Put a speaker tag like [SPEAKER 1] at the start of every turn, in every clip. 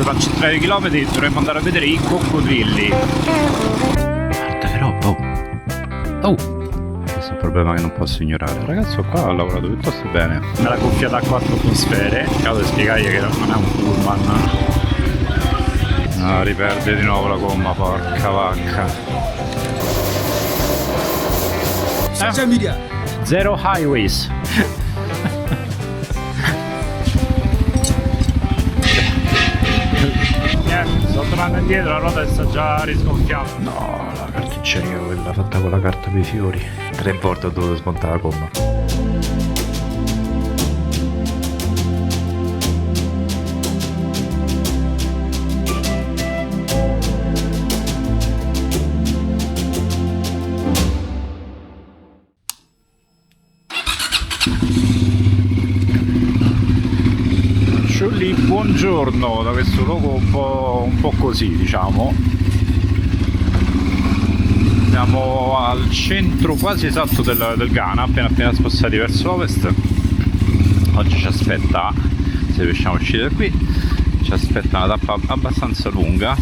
[SPEAKER 1] tra un centinaio di chilometri dovremmo andare a vedere i coccodrilli. Guarda che roba, oh! Questo è un problema che non posso ignorare. Il ragazzo qua ha lavorato piuttosto bene. Me l'ha gonfiata a 4 atmosfere. Acabo di spiegargli che non è un pullman. No, riperde di nuovo la gomma, porca vacca.
[SPEAKER 2] Social media.
[SPEAKER 1] Zero highways. Sto tornando indietro, la ruota sta già risgonfiando. No, la carticceria quella fatta con la carta per i fiori. 3 volte ho dovuto smontare la gomma. Buongiorno da questo luogo un po' così, diciamo. Siamo al centro quasi esatto del Ghana, appena spostati verso ovest. Oggi ci aspetta, se riusciamo a uscire da qui, ci aspetta una tappa abbastanza lunga,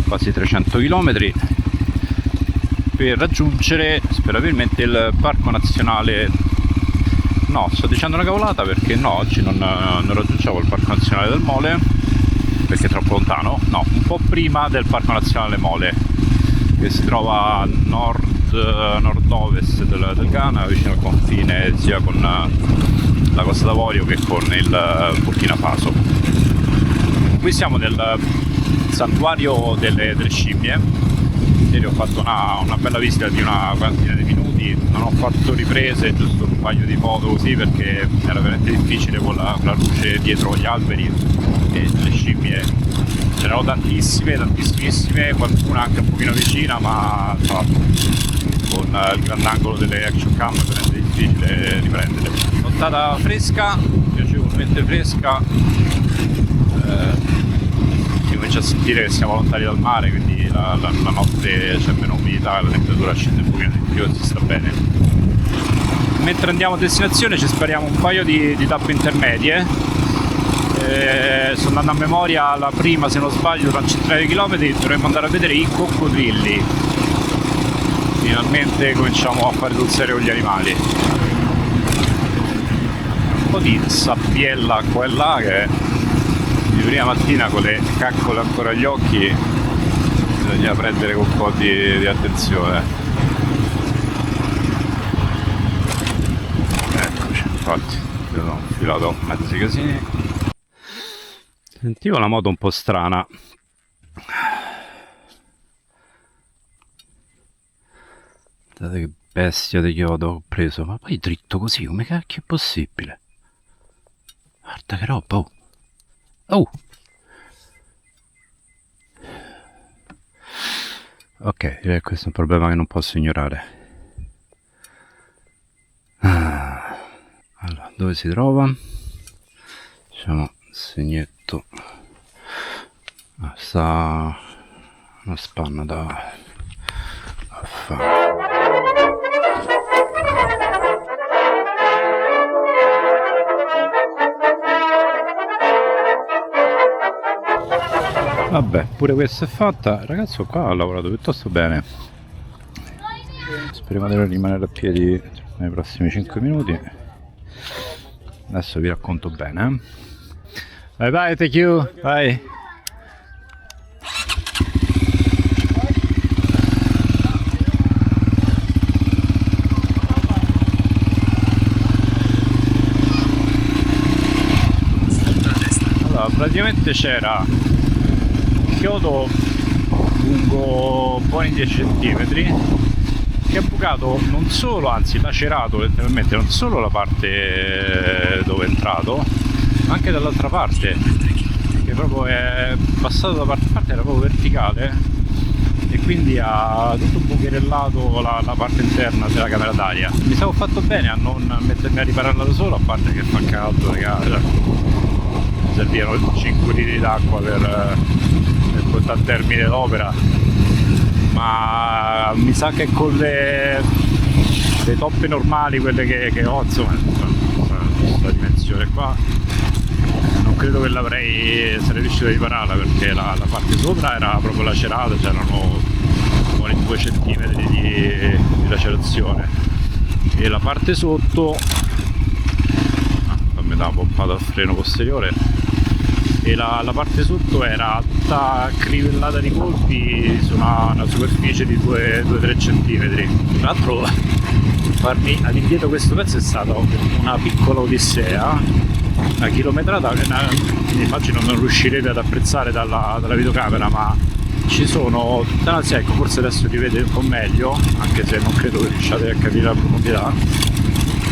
[SPEAKER 1] quasi 300 km, per raggiungere sperabilmente il parco nazionale. No, sto dicendo una cavolata perché no, oggi non raggiungiamo il Parco Nazionale del Mole perché è troppo lontano. No, un po' prima del Parco Nazionale Mole, che si trova a nord-ovest del Ghana, vicino al confine sia con la Costa d'Avorio che con il Burkina Faso. Qui siamo nel santuario delle scimmie. Ieri ho fatto una bella visita di una quarantina di minuti, non ho fatto riprese, giusto un paio di foto così perché era veramente difficile con la luce dietro gli alberi e le scimmie. C'erano tantissimissime, qualcuna anche un pochino vicina, ma con il grandangolo delle action cam è veramente difficile riprenderle. Nottata fresca, piacevolmente fresca, si comincia a sentire che siamo lontani dal mare, quindi la notte c'è meno umidità, la temperatura scende un pochino di più e si sta bene. Mentre andiamo a destinazione ci spariamo un paio di tappe intermedie. Sto andando a memoria, la prima se non sbaglio tra un centinaio di chilometri dovremmo andare a vedere i coccodrilli. Finalmente cominciamo a fare sul serio con gli animali. Un po' di sabbiella qua e là che di prima mattina con le caccole ancora agli occhi bisogna prendere con un po' di attenzione. Eccoci, infatti ho infilato mezzi casini. Sentivo la moto un po' strana. Guardate che bestia di chiodo ho preso, ma poi dritto così, come cacchio è possibile? Guarda che roba, oh! Oh! Ok, direi che questo è un problema che non posso ignorare. Allora, dove si trova? Diciamo segnetto. Sta una spanna da fare. Vabbè, pure questa è fatta. Il ragazzo qua ha lavorato piuttosto bene. Speriamo di non rimanere a piedi nei prossimi 5 minuti. Adesso vi racconto bene. Bye bye, thank you. Bye. Allora, praticamente c'era chiodo lungo buoni 10 cm che ha bucato non solo, anzi lacerato letteralmente non solo la parte dove è entrato, ma anche dall'altra parte, che proprio è passato da parte a parte, era proprio verticale e quindi ha tutto bucherellato la parte interna della camera d'aria. Mi stavo fatto bene a non mettermi a ripararla da solo, a parte che fa caldo, mi servivano 5 litri d'acqua per portare a termine l'opera, ma mi sa che con le toppe normali, quelle che ho, insomma, questa dimensione qua, non credo che sarei riuscito a ripararla, perché la parte sopra era proprio lacerata, c'erano buoni 2 centimetri di lacerazione, e la parte sotto mi dà pompato al freno posteriore, e la parte sotto era tutta crivellata di colpi su una superficie di 2-3 cm. Tra l'altro farmi all'indietro questo pezzo è stata una piccola odissea, una chilometrata, immagino non riuscirete ad apprezzare dalla videocamera, ma ci sono ecco, forse adesso li vedete un po' meglio, anche se non credo che riusciate a capire la profondità,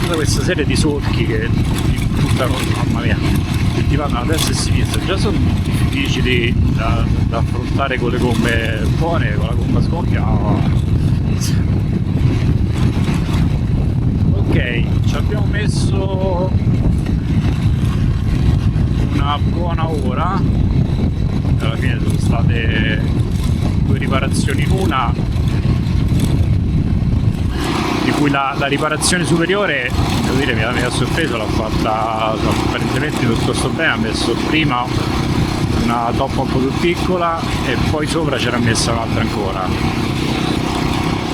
[SPEAKER 1] tutta questa serie di solchi che buttano, mamma mia, che ti vanno a destra e a sinistra. Già sono difficili da affrontare con le gomme buone, con la gomma sgonfia. Ok, ci abbiamo messo una buona ora, alla fine sono state 2 riparazioni in una, di cui la riparazione superiore, devo dire, mi ha sorpreso, l'ha fatta apparentemente piuttosto bene. Ha messo prima una toppa un po' più piccola e poi sopra c'era messa un'altra ancora.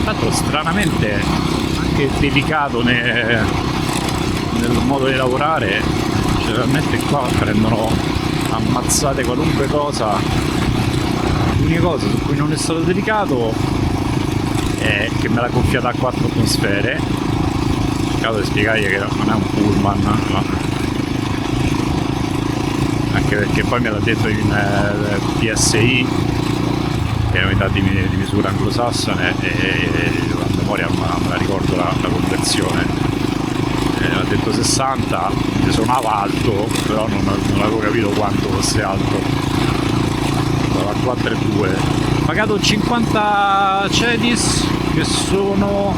[SPEAKER 1] Tanto stranamente anche delicato nel modo di lavorare, generalmente qua prendono ammazzate qualunque cosa. L'unica cosa su cui non è stato delicato è che me l'ha gonfiata a 4 atmosfere. Cercato di spiegargli che non è un pullman, no. Anche perché poi me l'ha detto in PSI, che è unità di misura anglosassone, e a memoria me la ricordo la conversione. Ha detto 60, mi suonava alto, però non avevo capito quanto fosse alto. Stava a 4,2. Ho pagato 50 cedis, che sono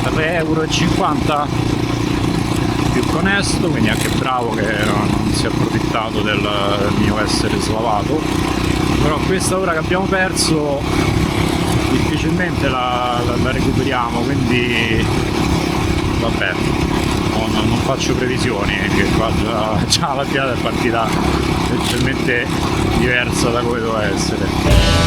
[SPEAKER 1] 3,50 € più che onesto, quindi anche bravo che non si è approfittato del mio essere slavato. Però questa ora che abbiamo perso difficilmente la recuperiamo, quindi vabbè, non faccio previsioni, perché qua già la piada è partita leggermente diversa da come doveva essere.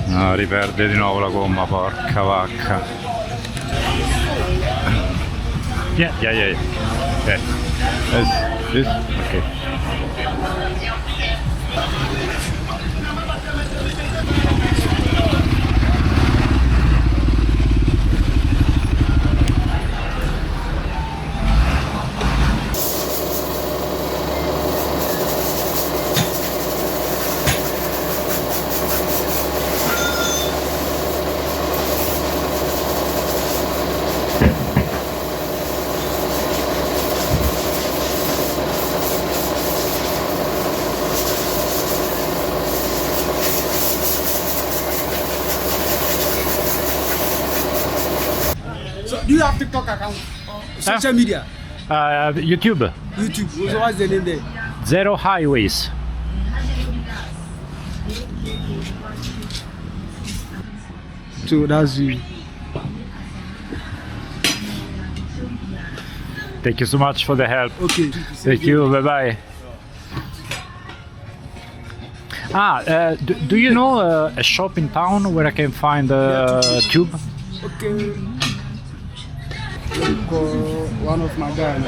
[SPEAKER 1] No, riperde di nuovo la gomma, porca vacca. Yeah. Okay. This? Okay.
[SPEAKER 2] Do you have TikTok account? Social media?
[SPEAKER 1] YouTube.
[SPEAKER 2] YouTube. So what's the name there?
[SPEAKER 1] Zero Highways.
[SPEAKER 2] So that's you.
[SPEAKER 1] Thank you so much for the help.
[SPEAKER 2] Okay.
[SPEAKER 1] Thank you. Bye bye. Do you know a shop in town where I can find a tube?
[SPEAKER 2] Okay. One of my guys.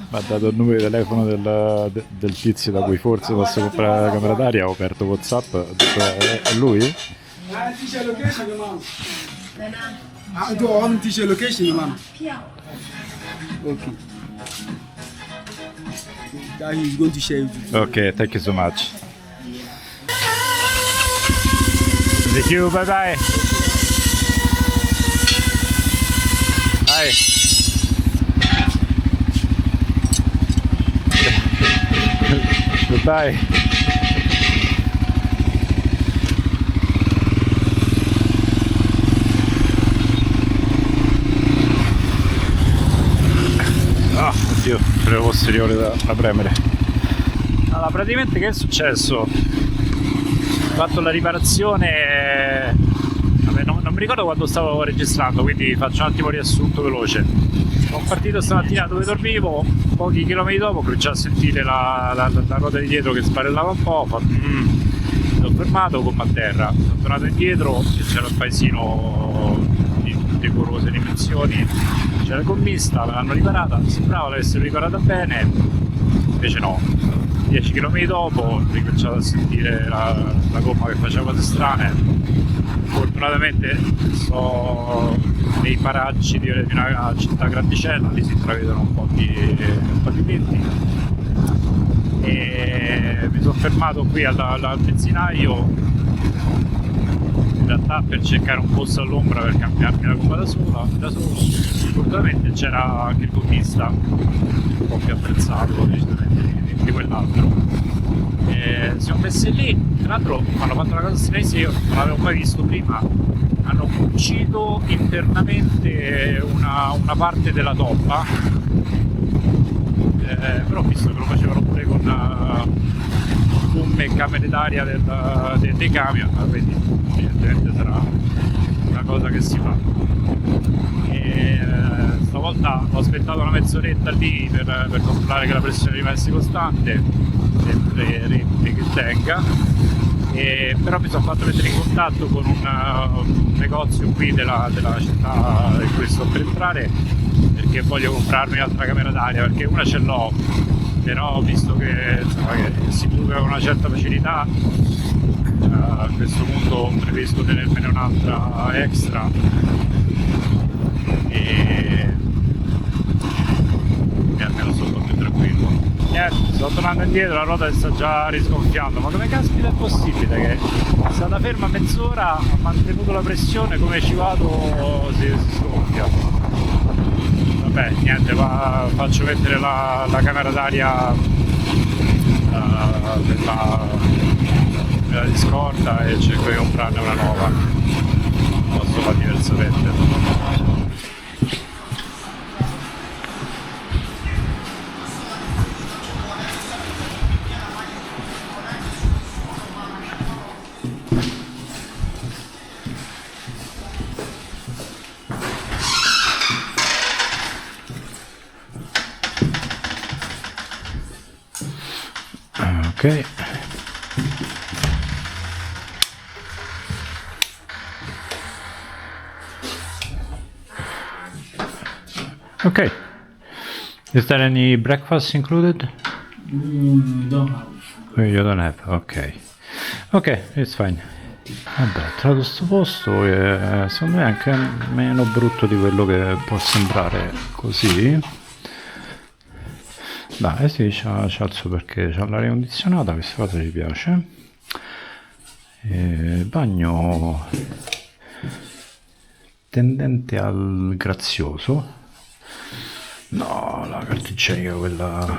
[SPEAKER 1] Mi ha dato il numero di telefono del tizio da cui forse posso comprare la camera d'aria. Ho aperto WhatsApp, ho detto, è lui?
[SPEAKER 2] Teacher location, man. Do on teacher location, man. Okay. that he's going to share with you.
[SPEAKER 1] Ok, thank you so much. Thank you, bye bye. Bye. Goodbye. Ah, oddio, per il posteriore da premere. Allora, praticamente che è successo? Ho fatto la riparazione, vabbè, non mi ricordo quando stavo registrando, quindi faccio un attimo riassunto veloce. Sono partito stamattina dove dormivo, pochi chilometri dopo cominciavo a sentire la ruota di dietro che sbarellava un po', mi sono fermato con a terra, sono tornato indietro e c'era il paesino di decorose dimensioni, c'era il gommista, me l'hanno riparata, sembrava l'avessero riparata bene, invece no. 10 km dopo ho ricominciato a sentire la gomma che faceva cose strane. Fortunatamente sto nei paraggi di una città grandicella, lì si intravedono un po' di venti, e mi sono fermato qui al benzinaio in realtà per cercare un posto all'ombra per cambiarmi la gomma da solo. Fortunatamente c'era anche il gommista un po' più apprezzato di quell'altro. Siamo messi lì, tra l'altro mi hanno fatto una cosa stranissima, io non l'avevo mai visto prima, hanno cucito internamente una parte della toppa, però ho visto che lo facevano pure con gomme e camere d'aria dei camion, quindi evidentemente sarà una cosa che si fa. Stavolta ho aspettato una mezz'oretta lì per controllare che la pressione rimesse costante, sempre repli che tenga, però mi sono fatto mettere in contatto con un negozio qui della città in cui sto per entrare, perché voglio comprarmi un'altra camera d'aria, perché una ce l'ho, però visto che, insomma, che si brucia con una certa facilità, a questo punto preferisco tenermene un'altra extra e almeno sto un po' più tranquillo. Niente, sto tornando indietro, la ruota si sta già risgonfiando, ma come caspita è possibile che è stata ferma mezz'ora, ha mantenuto la pressione, come ci vado si sgonfia. Vabbè, niente, faccio mettere la camera d'aria della discorda e cerco di comprarne una nuova, posso fare diversamente. Ok, okay. Is there any breakfast included?
[SPEAKER 2] Don't have.
[SPEAKER 1] You don't have, ok. Ok, it's fine. Vabbè, tra questo posto è, secondo me, anche meno brutto di quello che può sembrare così. Dai, sì, ci alzo perché c'ha l'aria condizionata, questa cosa ci piace. Bagno tendente al grazioso. No, la carta igienica, quella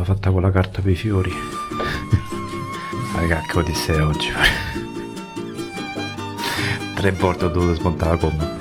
[SPEAKER 1] fatta con la carta per i fiori. Raga, che odissea oggi. 3 volte ho dovuto smontare la gomma.